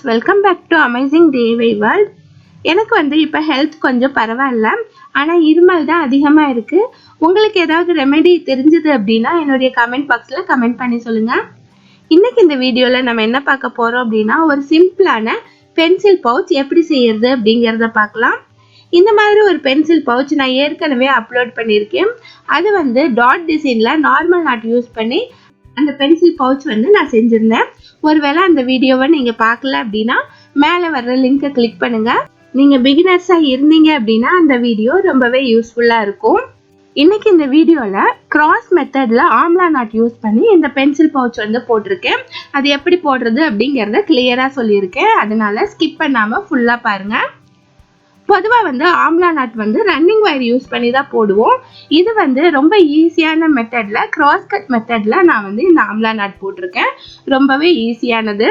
Welcome back to amazing DIY world. எனக்கு இப்போ health கொஞ்சம் பரவாயில்ல, ஆனால் இருமல் தான் அதிகமாக இருக்குது. உங்களுக்கு ஏதாவது ரெமெடி தெரிஞ்சது அப்படின்னா என்னுடைய கமெண்ட் பாக்ஸில் கமெண்ட் பண்ணி சொல்லுங்கள். இன்றைக்கி இந்த வீடியோவில் நம்ம என்ன பார்க்க போகிறோம் அப்படின்னா, ஒரு சிம்பிளான பென்சில் பவுச் எப்படி செய்யறது அப்படிங்கிறத பார்க்கலாம். இந்த மாதிரி ஒரு பென்சில் பவுச் நான் ஏற்கனவே அப்லோட் பண்ணியிருக்கேன். அது டாட் டிசைனில் நார்மல் நாட் யூஸ் பண்ணி அந்த பென்சில் பவுச் நான் செஞ்சிருந்தேன். ஒருவேளை அந்த வீடியோவை நீங்க பார்க்கல அப்படின்னா மேலே வர்ற லிங்கை கிளிக் பண்ணுங்க. நீங்க பிகினர்ஸா இருந்தீங்க அப்படின்னா அந்த வீடியோ ரொம்பவே யூஸ்ஃபுல்லா இருக்கும். இன்னைக்கு இந்த வீடியோல கிராஸ் மெத்தட்ல ஆம்லா நாட் யூஸ் பண்ணி இந்த பென்சில் பவுச் போட்டிருக்கேன். அது எப்படி போடுறது அப்படிங்கறத கிளியரா சொல்லியிருக்கேன். அதனால ஸ்கிப் பண்ணாம ஃபுல்லா பாருங்க. பொதுவாக amla not running wire use பண்ணி தான் போடுவோம். இது ரொம்ப ஈஸியான மெத்தடில், கிராஸ் கட் மெத்தடில் நான் இந்த ஆம்லா நாட் போட்டிருக்கேன். ரொம்பவே ஈஸியானது.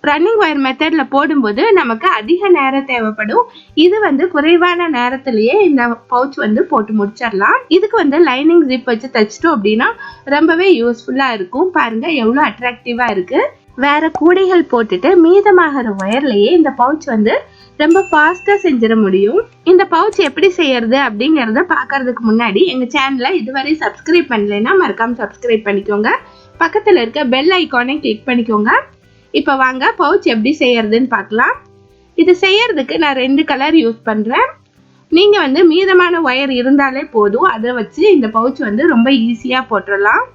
ரன்னிங் வயர் மெத்தடில் போடும்போது நமக்கு அதிக நேரம் தேவைப்படும். இது குறைவான நேரத்திலேயே இந்த பவுச் போட்டு முடிச்சிடலாம். இதுக்கு லைனிங் ஜிப் வச்சு தைச்சிட்டோம் அப்படின்னா ரொம்பவே யூஸ்ஃபுல்லாக இருக்கும். பாருங்க எவ்வளோ அட்ராக்டிவாக இருக்கு. வேற கூடைகள் போட்டுட்டு மீதமாகிற ஒயர்லயே இந்த பவுச் ரொம்ப ஃபாஸ்டா செஞ்சிட முடியும். இந்த பவுச் எப்படி செய்யறது அப்படிங்கறத பாக்குறதுக்கு முன்னாடி எங்க சேனலை இதுவரை சப்ஸ்கிரைப் பண்ணலைன்னா மறக்காம சப்ஸ்கிரைப் பண்ணிக்கோங்க. பக்கத்துல இருக்க பெல் ஐகானை கிளிக் பண்ணிக்கோங்க. இப்ப வாங்க பவுச் எப்படி செய்யறதுன்னு பார்க்கலாம். இது செய்யறதுக்கு நான் 2 கலர் யூஸ் பண்றேன். நீங்க மீதமான ஒயர் இருந்தாலே போதும். அதை வச்சு இந்த பவுச் ரொம்ப ஈஸியா போட்டுடலாம்.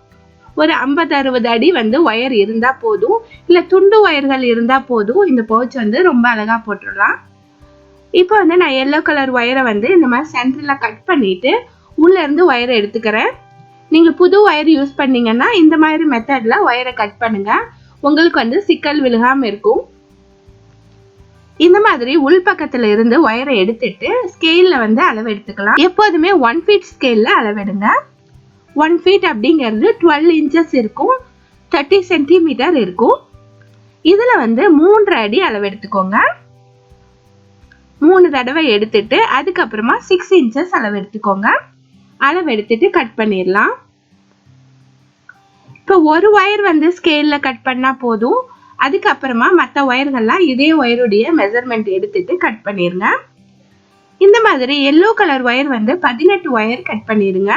ஒரு 50-60 அடி ஒயர் இருந்தா போதும், இல்ல துண்டு ஒயர்கள் இருந்தா போதும். இந்த பவுச் ரொம்ப அழகா போட்டுடலாம். இப்போ நான் எல்லோ கலர் ஒயரை இந்த மாதிரி சென்டர்ல கட் பண்ணிட்டு உள்ள இருந்து ஒயரை எடுத்துக்கிறேன். நீங்க புது ஒயர் யூஸ் பண்ணீங்கன்னா இந்த மாதிரி மெத்தட்ல ஒயரை கட் பண்ணுங்க. உங்களுக்கு சிக்கல் விழுகாம இருக்கும். இந்த மாதிரி உள் பக்கத்துல இருந்து ஒயரை எடுத்துட்டு ஸ்கேல்ல அளவு எடுத்துக்கலாம். எப்போதுமே 1 ஃபீட் ஸ்கேல்ல அளவெடுங்க. 1 ஃபீட் அப்படிங்கிறது 12 இன்ச்சஸ் இருக்கும், 30 சென்டிமீட்டர் இருக்கும். இதுல 3 அடி அளவு எடுத்துக்கோங்க. 3 தடவை எடுத்துட்டு அதுக்கப்புறமா 6 இன்ச்சஸ் அளவு எடுத்துக்கோங்க. அளவு எடுத்துட்டு கட் பண்ணிடலாம். இப்போ ஒரு ஒயர் ஸ்கேல்ல கட் பண்ணா போதும். அதுக்கப்புறமா மற்ற ஒயர்கள்லாம் இதே ஒயருடைய மெஷர்மெண்ட் எடுத்துட்டு கட் பண்ணிருங்க. இந்த மாதிரி yellow colour wire 18 wire cut பண்ணிருங்க.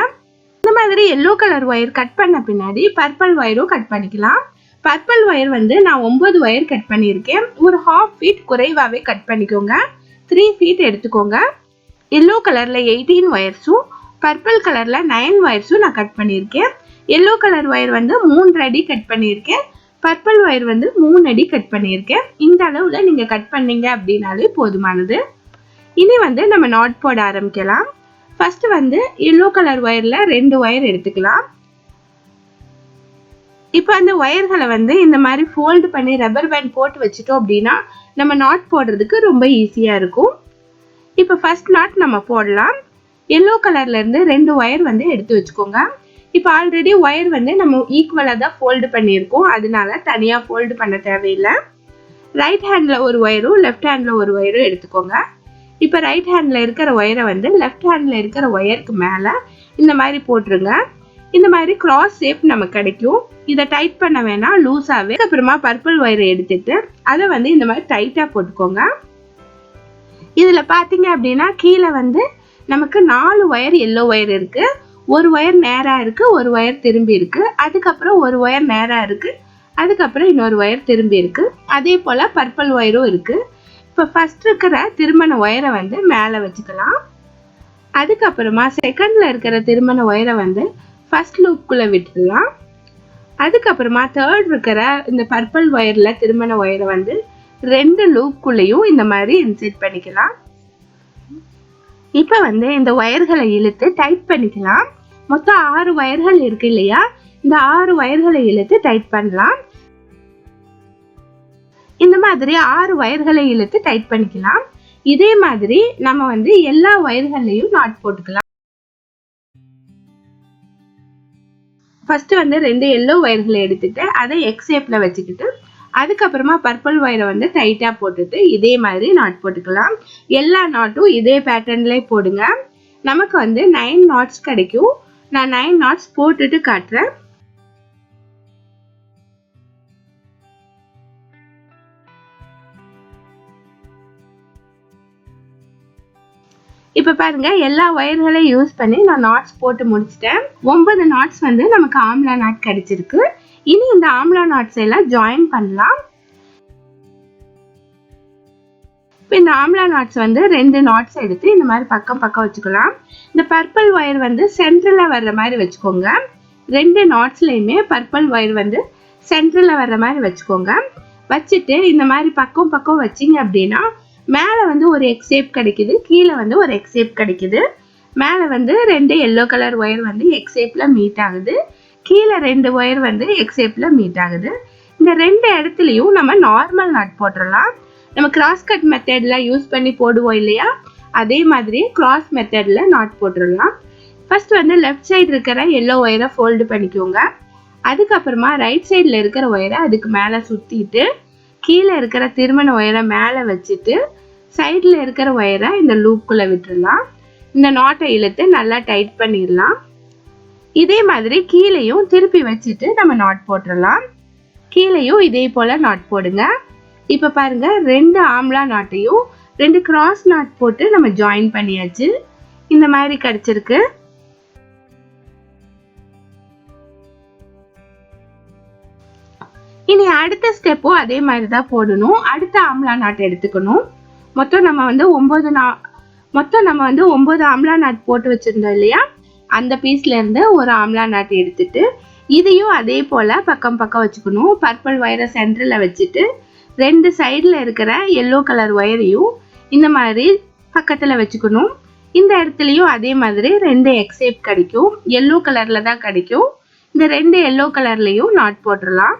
இந்த மாதிரி எல்லோ கலர் ஒயர் கட் பண்ண பின்னாடி பர்பிள் ஒயரும் கட் பண்ணிக்கலாம். பர்பிள் ஒயர் நான் 9 ஒயர் கட் பண்ணியிருக்கேன். ஒரு 1/2 ஃபீட் குறைவாகவே கட் பண்ணிக்கோங்க. 3 ஃபீட் எடுத்துக்கோங்க. எல்லோ கலர்ல 18 ஒயர்ஸும் பர்பிள் கலர்ல 9 ஒயர்ஸும் நான் கட் பண்ணியிருக்கேன். எல்லோ கலர் ஒயர் 3 அடி கட் பண்ணியிருக்கேன். பர்பிள் ஒயர் 3 அடி கட் பண்ணியிருக்கேன். இந்த அளவுல நீங்க கட் பண்ணீங்க அப்படின்னாலே போதுமானது. இனி நம்ம நாட் போட ஆரம்பிக்கலாம். ஃபர்ஸ்ட் எல்லோ கலர் ஒயர்ல 2 ஒயர் எடுத்துக்கலாம். இப்போ அந்த ஒயர்களை இந்த மாதிரி ஃபோல்ட் பண்ணி ரப்பர் பேண்ட் போட்டு வச்சிட்டோம் அப்படின்னா நம்ம நாட் போடுறதுக்கு ரொம்ப ஈஸியா இருக்கும். இப்போ ஃபர்ஸ்ட் நாட் நம்ம போடலாம். எல்லோ கலர்ல இருந்து 2 ஒயர் எடுத்து வச்சுக்கோங்க. இப்போ ஆல்ரெடி ஒயர் நம்ம ஈக்குவலா தான் ஃபோல்டு பண்ணியிருக்கோம். அதனால தனியா ஃபோல்டு பண்ண தேவையில்லை. ரைட் ஹேண்ட்ல ஒரு ஒயரும் லெஃப்ட் ஹேண்ட்ல ஒரு ஒயரும் எடுத்துக்கோங்க. இப்போ ரைட் ஹேண்ட்ல இருக்கிற ஒயரை லெஃப்ட் ஹேண்ட்ல இருக்கிற ஒயருக்கு மேல இந்த மாதிரி போட்டுருங்க. இந்த மாதிரி கிராஸ் ஷேப் நமக்கு கிடைக்கும். இதை டைட் பண்ண வேணாம், லூஸாவே. அப்புறமா பர்பிள் ஒயரை எடுத்துட்டு அதை இந்த மாதிரி டைட்டா போட்டுக்கோங்க. இதுல பாத்தீங்க அப்படின்னா கீழே நமக்கு 4 ஒயர் எல்லோ ஒயர் இருக்கு. ஒரு ஒயர் நேரா இருக்கு, ஒரு ஒயர் திரும்பி இருக்கு. அதுக்கப்புறம் ஒரு ஒயர் நேரா இருக்கு, அதுக்கப்புறம் இன்னொரு ஒயர் திரும்பி இருக்கு. அதே போல பர்பிள் ஒயரும் இருக்கு. இப்போ ஃபர்ஸ்ட் இருக்கிற திருமண ஒயரை மேலே வச்சுக்கலாம். அதுக்கப்புறமா செகண்ட்ல இருக்கிற திருமண ஒயரை ஃபர்ஸ்ட் லூப்குள்ள விட்டுடலாம். அதுக்கப்புறமா தேர்ட் இருக்கிற இந்த பர்பிள் ஒயர்ல திருமண ஒயரை 2 லூப்குள்ளேயும் இந்த மாதிரி இன்செர்ட் பண்ணிக்கலாம். இப்போ இந்த ஒயர்களை இழுத்து டைட் பண்ணிக்கலாம். மொத்தம் 6 ஒயர்கள் இருக்கு இல்லையா? இந்த 6 ஒயர்களை இழுத்து டைட் பண்ணலாம். இந்த மாதிரி 6 ஒயர்களை இழுத்து டைட் பண்ணிக்கலாம். இதே மாதிரி நம்ம எல்லா ஒயர்களையும் நாட் போட்டுக்கலாம். ஃபர்ஸ்ட் 2 எல்லோ ஒயர்களை எடுத்துட்டு அதை எக்ஸ் ஷேப்ல வச்சுக்கிட்டு அதுக்கப்புறமா பர்பிள் ஒயரை டைட்டா போட்டுட்டு இதே மாதிரி நாட் போட்டுக்கலாம். எல்லா நாட்டும் இதே பேட்டர்ன்ல போடுங்க. நமக்கு 9 நாட்ஸ் கிடைக்கும். நான் 9 நாட்ஸ் போட்டுட்டு காட்டுறேன். இப்போ பாருங்க எல்லா ஒயர்களையும் யூஸ் பண்ணி நான் நாட்ஸ் போட்டு முடிச்சிட்டேன். 9 நாட்ஸ் வந்து நமக்கு ஆம்லா நாட் கிடைச்சிருக்கு. இனி இந்த ஆம்லா நாட்ஸ் எல்லாம் ஜாயின் பண்ணலாம். இப்போ இந்த ஆம்லா நாட்ஸ் வந்து 2 நாட்ஸ் எடுத்து இந்த மாதிரி பக்கம் பக்கம் வச்சுக்கலாம். இந்த பர்பிள் ஒயர் வந்து சென்டர்ல வர்ற மாதிரி வச்சுக்கோங்க. 2 நாட்ஸ்லயுமே பர்பிள் ஒயர் வந்து சென்டர்ல வர்ற மாதிரி வச்சுக்கோங்க. வச்சுட்டு இந்த மாதிரி பக்கம் பக்கம் வச்சிங்க அப்படின்னா மேலே வந்து ஒரு எக்ஸ் ஷேப் கிடைக்குது, கீழே வந்து ஒரு எக்ஸ் ஷேப் கிடைக்குது. மேலே வந்து 2 எல்லோ கலர் ஒயர் வந்து எக்ஸ் ஷேப்ல மீட் ஆகுது, கீழே 2 ஒயர் வந்து எக்ஸ் ஷேப்ல மீட் ஆகுது. இந்த 2 இடத்துலையும் நம்ம நார்மல் நாட் போட்டுடலாம். நம்ம கிராஸ் கட் மெத்தட்ல யூஸ் பண்ணி போடுவோம் இல்லையா, அதே மாதிரி கிராஸ் மெத்தட்ல நாட் போட்டுடலாம். ஃபர்ஸ்ட் வந்து லெஃப்ட் சைடு இருக்கிற எல்லோ ஒயரை ஃபோல்டு பண்ணிக்கோங்க. அதுக்கப்புறமா ரைட் சைடில் இருக்கிற ஒயரை அதுக்கு மேலே சுற்றிட்டு கீழே இருக்கிற திருமண ஒயரை மேலே வச்சுட்டு சைடில் இருக்கிற ஒயரை இந்த லூப்புக்குள்ளே விட்டுடலாம். இந்த நாட்டை இழுத்து நல்லா டைட் பண்ணிடலாம். இதே மாதிரி கீழேயும் திருப்பி வச்சுட்டு நம்ம நாட் போட்டுடலாம். கீழேயும் இதே போல் நாட் போடுங்க. இப்போ பாருங்க 2 ஆம்லா நாட்டையும் 2 கிராஸ் நாட் போட்டு நம்ம ஜாயின் பண்ணியாச்சு. இந்த மாதிரி கிடைச்சிருக்கு. இனி அடுத்த ஸ்டெப்பும் அதே மாதிரி தான் போடணும். அடுத்த ஆம்லா நாட் எடுத்துக்கணும். மொத்தம் நம்ம வந்து 9 ஆம்லா நாட் போட்டு வச்சிருந்தோம் இல்லையா, அந்த பீஸ்ல இருந்து ஒரு ஆம்லா நாட் எடுத்துட்டு இதையும் அதே போல பக்கம் பக்கம் வச்சுக்கணும். பர்பிள் ஒயரை சென்டர்ல வச்சுட்டு 2 சைடுல இருக்கிற எல்லோ கலர் ஒயரையும் இந்த மாதிரி பக்கத்துல வச்சுக்கணும். இந்த இடத்துலயும் அதே மாதிரி 2 எக்ஸ் ஷேப் கிடைக்கும், எல்லோ கலர்ல தான் கிடைக்கும். இந்த 2 எல்லோ கலர்லயும் நாட் போட்டுடலாம்.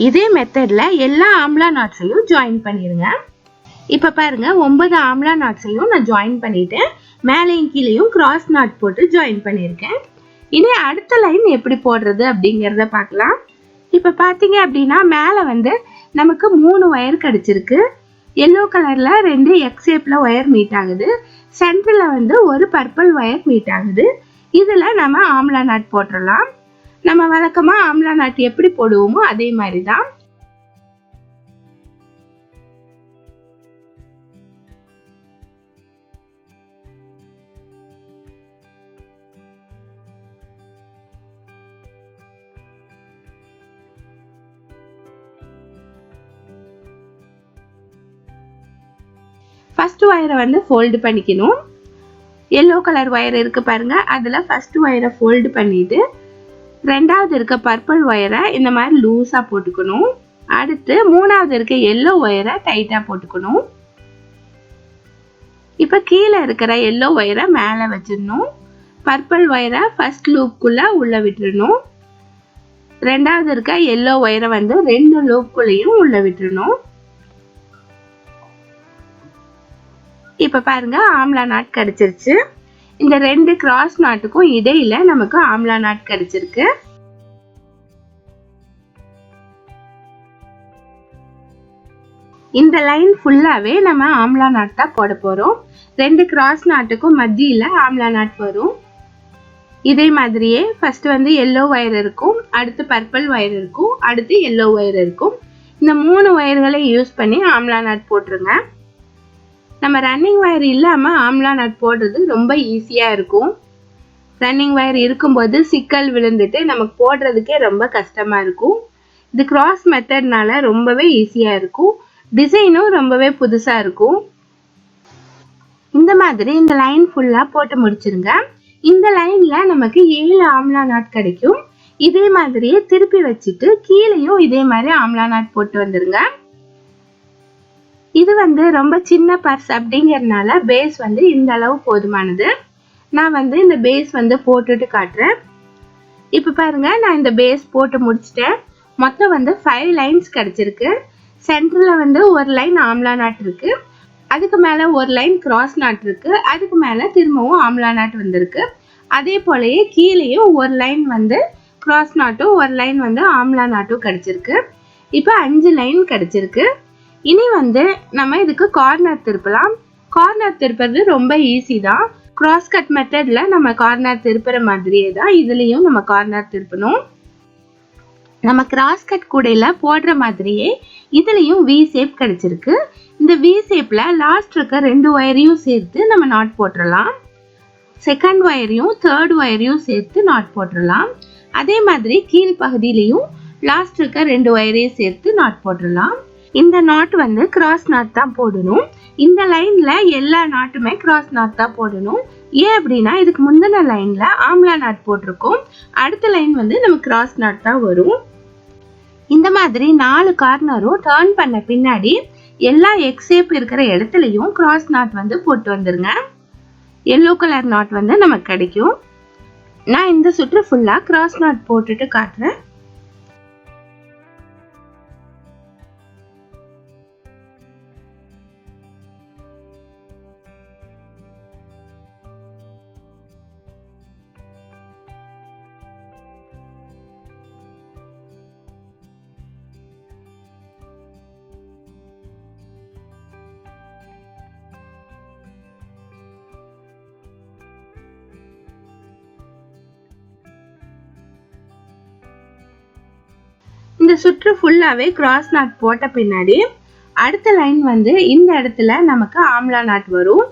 இதே மெத்தட்ல எல்லா ஆம்லா நாட்ஸையும் ஜாயின் பண்ணிருங்க. இப்ப பாருங்க 9 ஆம்லா நாட்ஸையும் நான் ஜாயின் பண்ணிட்டேன். மேலையும் கீழையும் கிராஸ் நாட் போட்டு ஜாயின் பண்ணியிருக்கேன். இனி அடுத்த லைன் எப்படி போடுறது அப்படிங்கிறத பார்க்கலாம். இப்ப பாத்தீங்க அப்படின்னா மேல வந்து நமக்கு 3 ஒயர் கிடைச்சிருக்கு. எல்லோ கலர்ல 2 எக்ஸ் ஷேப்ல ஒயர் மீட் ஆகுது, சென்டர்ல வந்து ஒரு பர்பிள் ஒயர் மீட் ஆகுது. இதுல நம்ம ஆம்லா நாட் போட்டுடலாம். நம்ம வழக்கமா ஆம்லா நாட் எப்படி போடுவோமோ அதே மாதிரி தான். ஃபர்ஸ்ட் ஒயரை வந்து ஃபோல்டு பண்ணிக்கணும். எல்லோ கலர் ஒயர் இருக்கு பாருங்க, அதுல ஃபர்ஸ்ட் ஒயரை ஃபோல்டு பண்ணிட்டு ரெண்டாவது இருக்க பர்பிள் ஒயரை இந்த மாதிரி லூஸா போட்டுக்கணும். அடுத்து மூணாவது இருக்க எல்லோ ஒயரை டைட்டா போட்டுக்கணும். இப்ப கீழே இருக்கிற எல்லோ ஒயரை மேல வச்சிடணும். பர்பிள் ஒயரை ஃபர்ஸ்ட் லூப்குள்ள உள்ள விட்டுறணும். ரெண்டாவது இருக்க எல்லோ ஒயரை வந்து 2 லூப்குள்ளேயும் உள்ள விட்டுறணும். இப்ப பாருங்க ஆம்லா நாட் கிடைச்சிருச்சு. இந்த 2 கிராஸ் நாட்டுக்கும் இடையில நமக்கு ஆம்லா நாட் கிடைச்சிருக்கு. இந்த லைன் ஃபுல்லாவே நம்ம ஆம்லா நாட் தான் போட போறோம். 2 கிராஸ் நாட்டுக்கும் மத்தியில ஆம்லா நாட் வரும். இதே மாதிரியே ஃபர்ஸ்ட் வந்து எல்லோ ஒயர் இருக்கும், அடுத்து பர்பிள் ஒயர் இருக்கும், அடுத்து எல்லோ ஒயர் இருக்கும். இந்த 3 ஒயர்களை யூஸ் பண்ணி ஆம்லா நாட் போட்டுருங்க. நம்ம ரன்னிங் ஒயர் இல்லாம ஆம்லா நாட் போடுறது ரொம்ப ஈஸியா இருக்கும். ரன்னிங் ஒயர் இருக்கும்போது சிக்கல் விழுந்துட்டு நமக்கு போடுறதுக்கே ரொம்ப கஷ்டமா இருக்கும். இது கிராஸ் மெத்தட்னால ரொம்பவே ஈஸியா இருக்கும். டிசைனும் ரொம்பவே புதுசா இருக்கும். இந்த மாதிரி இந்த லைன் ஃபுல்லா போட்டு முடிச்சிருங்க. இந்த லைன்ல நமக்கு 7 ஆம்லா நாட் கிடைக்கும். இதே மாதிரியே திருப்பி வச்சுட்டு கீழேயும் இதே மாதிரி ஆம்லா நாட் போட்டு வந்துருங்க. இது வந்து ரொம்ப சின்ன பர்ஸ் அப்படிங்கறதுனால பேஸ் வந்து இந்த அளவு போதுமானது. நான் வந்து இந்த பேஸ் வந்து போட்டுட்டு காட்டுறேன். இப்ப பாருங்க நான் இந்த பேஸ் போட்டு முடிச்சிட்டேன். மொத்தம் வந்து 5 லைன்ஸ் கிடைச்சிருக்கு. சென்டர்ல வந்து ஒரு லைன் ஆம்லா நாட் இருக்கு, அதுக்கு மேல ஒரு லைன் கிராஸ் நாட் இருக்கு, அதுக்கு மேல திரும்பவும் ஆம்லா நாட் வந்திருக்கு. அதே போலயே கீழேயும் ஒரு லைன் வந்து கிராஸ் நாட்டும் ஒரு லைன் வந்து ஆம்லா நாட்டும் கிடைச்சிருக்கு. இப்போ 5 லைன் கிடைச்சிருக்கு. இனி வந்து நம்ம இதுக்கு கார்னர் திருப்பலாம். கார்னர் திருப்புறது ரொம்ப ஈஸி தான். கிராஸ் கட் மெத்தட்ல நம்ம கார்னர் திருப்புற மாதிரியே தான் இதுலயும் நம்ம கார்னர் திருப்பணும். நம்ம கிராஸ் கட் கூடையில போடுற மாதிரியே இதுலயும் வி ஷேப் கிடைச்சிருக்கு. இந்த வி ஷேப்ல லாஸ்ட் இருக்க 2 ஒயரையும் சேர்த்து நம்ம நாட் போட்டுடலாம். செகண்ட் ஒயரையும் தேர்ட் ஒயரையும் சேர்த்து நாட் போட்டுடலாம். அதே மாதிரி கீழ் பகுதியிலையும் லாஸ்ட் இருக்க 2 ஒயரையும் சேர்த்து நாட் போட்டுடலாம். இந்த நாட் வந்து கிராஸ் நாட் தான் போடணும். இந்த லைன்ல எல்லா நாட்டுமே கிராஸ் நாட் தான் போடணும். ஏன் அப்படின்னா இதுக்கு முந்தின லைன்ல ஆம்லா நாட் போட்டிருக்கோம். அடுத்த லைன் வந்து நம்ம கிராஸ் நாட் தான் வரும். இந்த மாதிரி 4 கார்னரும் டர்ன் பண்ண பின்னாடி எல்லா எக்ஸ் ஷேப் இருக்கிற இடத்துலயும் கிராஸ் நாட் வந்து போட்டு வந்துருங்க. எல்லோ கலர் நாட் வந்து நமக்கு கிடைக்கும். நான் இந்த சுற்று ஃபுல்லா கிராஸ் நாட் போட்டுட்டு காட்டுறேன். இந்த சுற்று ஃபுல்லாவே கிராஸ் நாட் போட்ட பின்னாடி அடுத்த லைன் வந்து இந்த இடத்துல நமக்கு ஆம்லா நாட் வரும்.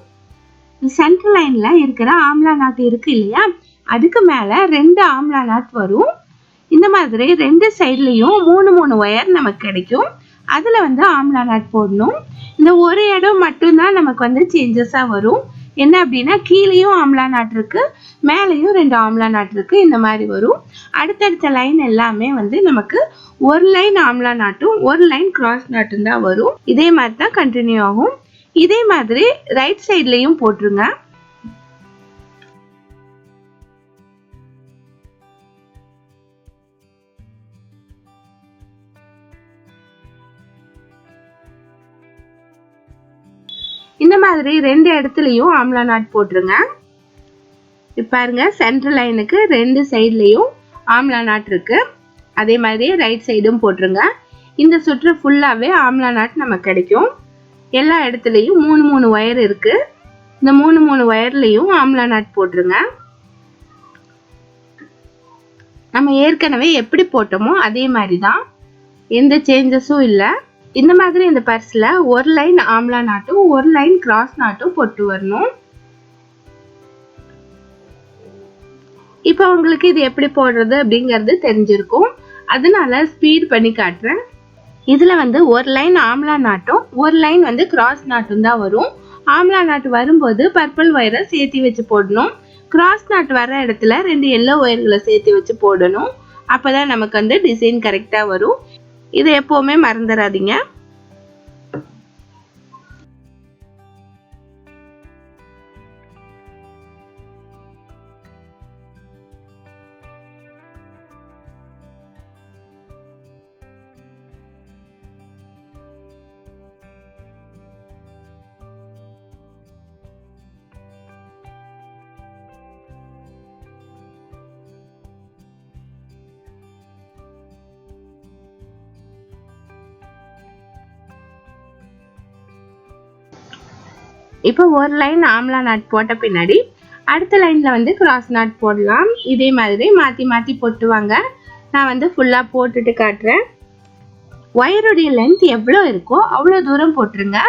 சென்டர் லைன்ல இருக்கிற ஆம்லா நாட் இருக்கு இல்லையா, அதுக்கு மேல 2 ஆம்லா நாட் வரும். இந்த மாதிரி 2 சைட்லயும் 3 ஒயர் நமக்கு கிடைக்கும். அதுல வந்து ஆம்லா நாட் போடணும். இந்த ஒரு இடம் மட்டும்தான் நமக்கு வந்து சேஞ்சஸா வரும். என்ன அப்படின்னா கீழேயும் ஆம்லா நாட் இருக்கு, மேலேயும் 2 ஆம்லா நாட் இருக்கு. இந்த மாதிரி வரும். அடுத்தடுத்த லைன் எல்லாமே வந்து நமக்கு ஒரு லைன் ஆம்லா நாட்டும் ஒரு லைன் கிராஸ் நாட்டும் தான் வரும். இதே மாதிரி தான் கண்டினியூ ஆகும். இதே மாதிரி ரைட் சைட்லயும் போட்டுருங்க. இந்த மாதிரி 2 இடத்துலயும் ஆம்லா நாட் போட்டுருங்க. இப்ப பாருங்க சென்டர் லைனுக்கு 2 சைட்லயும் ஆம்லா நாட் இருக்கு. அதே மாதிரி ரைட் சைடும் போட்டுருங்க. இந்த சுற்று ஃபுல்லாவே ஆம்லா நாட் நமக்கு கிடைக்கும். எல்லா இடத்துலயும் 3 ஒயர் இருக்கு. இந்த 3 ஒயர்லயும் ஆம்லா நாட் போட்டுருங்க. நம்ம ஏற்கனவே எப்படி போட்டோமோ அதே மாதிரி தான், எந்த சேஞ்சஸும் இல்லை. இந்த மாதிரி இந்த பர்ஸ்ல ஒரு லைன் ஆம்லா நாட்டும் ஒரு லைன் கிராஸ் நாட்டும் போட்டு வரணும். இப்போ உங்களுக்கு இது எப்படி போடுறது அப்படிங்கிறது தெரிஞ்சிருக்கும். அதனால ஸ்பீட் பண்ணி காட்டுறேன். இதுல வந்து ஒரு லைன் ஆம்லா நாட்டும் ஒரு லைன் வந்து கிராஸ் நாட்டும் தான் வரும். ஆம்லா நாட் வரும்போது பர்பிள் ஒயரை சேர்த்து வச்சு போடணும். கிராஸ் நாட் வர இடத்துல 2 எல்லோ ஒயர்களை சேர்த்து வச்சு போடணும். அப்பதான் நமக்கு வந்து டிசைன் கரெக்டா வரும். இதை எப்பவுமே மறந்துடாதீங்க. இப்போ ஒரு லைன் ஆம்லா நாட் போட்ட பின்னாடி அடுத்த லைன்ல வந்து கிராஸ் நாட் போடலாம். இதே மாதிரி மாத்தி மாத்தி போட்டுவாங்க. நான் வந்து ஃபுல்லா போட்டுட்டு காட்டுறேன். ஒயருடைய லென்த் எவ்வளோ இருக்கோ அவ்வளோ தூரம் போட்டுருங்க.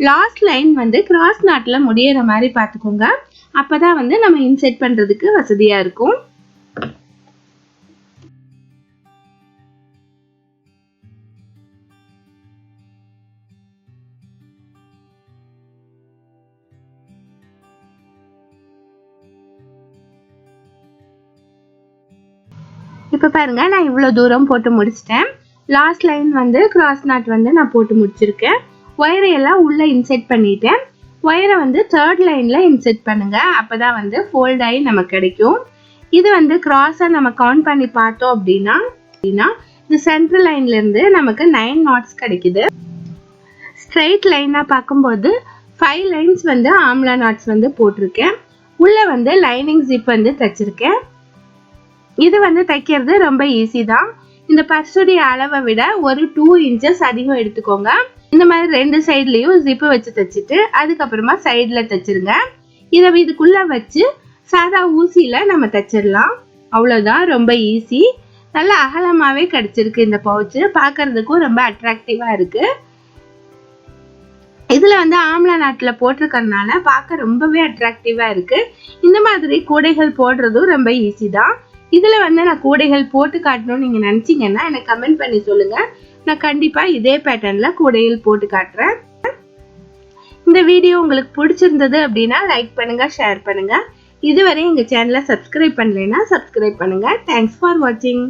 லாஸ்ட் லைன் வந்து கிராஸ் நாட்ல முடியிற மாதிரி பார்த்துக்கோங்க. அப்பதான் வந்து நம்ம இன்செர்ட் பண்றதுக்கு வசதியா இருக்கும். இப்போ பாருங்க, நான் இவ்வளோ தூரம் போட்டு முடிச்சிட்டேன். லாஸ்ட் லைன் வந்து கிராஸ் நாட் வந்து நான் போட்டு முடிச்சிருக்கேன். ஒயரை எல்லாம் உள்ள இன்செர்ட் பண்ணிட்டேன். ஒயரை வந்து தேர்ட் லைன்ல இன்செர்ட் பண்ணுங்க. அப்பதான் வந்து ஃபோல்ட் ஆகி நமக்கு கிடைக்கும். இது வந்து கிராஸா நம்ம கவுண்ட் பண்ணி பார்த்தோம் அப்படின்னா இந்த சென்ட்ரல் லைன்ல இருந்து நமக்கு 9 நாட்ஸ் கிடைக்குது. ஸ்ட்ரைட் லைனா பார்க்கும்போது 5 லைன்ஸ் வந்து ஆம்லா நாட்ஸ் வந்து போட்டிருக்கேன். உள்ள வந்து லைனிங் ஜிப் வந்து தைச்சிருக்கேன். இது வந்து தைக்கிறது ரொம்ப ஈஸி தான். இந்த பர்ஸுடைய அளவை விட ஒரு 2 இன்ச்சஸ் அதிகம் எடுத்துக்கோங்க. இந்த மாதிரி 2 சைட்லயும் ஜிப்பு வச்சு தைச்சிட்டு அதுக்கப்புறமா சைடுல தைச்சிருங்க. இதை இதுக்குள்ள வச்சு சாதா ஊசியில நம்ம தைச்சிடலாம். அவ்வளவுதான், ரொம்ப ஈஸி. நல்ல அகலமாவே கிடைச்சிருக்கு. இந்த பவுச் பார்க்கிறதுக்கும் ரொம்ப அட்ராக்டிவா இருக்கு. இதுல வந்து ஆம்லா நாட்ல போட்டிருக்கறதுனால பார்க்க ரொம்பவே அட்ராக்டிவா இருக்கு. இந்த மாதிரி கூடைகள் போடுறதும் ரொம்ப ஈஸி தான். இதுல வந்து நான் கூடைகள் போட்டு காட்டணும்னு நீங்க நினைச்சீங்கன்னா எனக்கு கமெண்ட் பண்ணி சொல்லுங்க. நான் கண்டிப்பா இதே பேட்டர்ன்ல கூடைகள் போட்டு காட்டுறேன். இந்த வீடியோ உங்களுக்கு பிடிச்சிருந்தது அப்படின்னா லைக் பண்ணுங்க, ஷேர் பண்ணுங்க. இதுவரை எங்க சேனலை சப்ஸ்கிரைப் பண்ணலைன்னா சப்ஸ்கிரைப் பண்ணுங்க. தேங்க்ஸ் ஃபார் வாட்சிங்.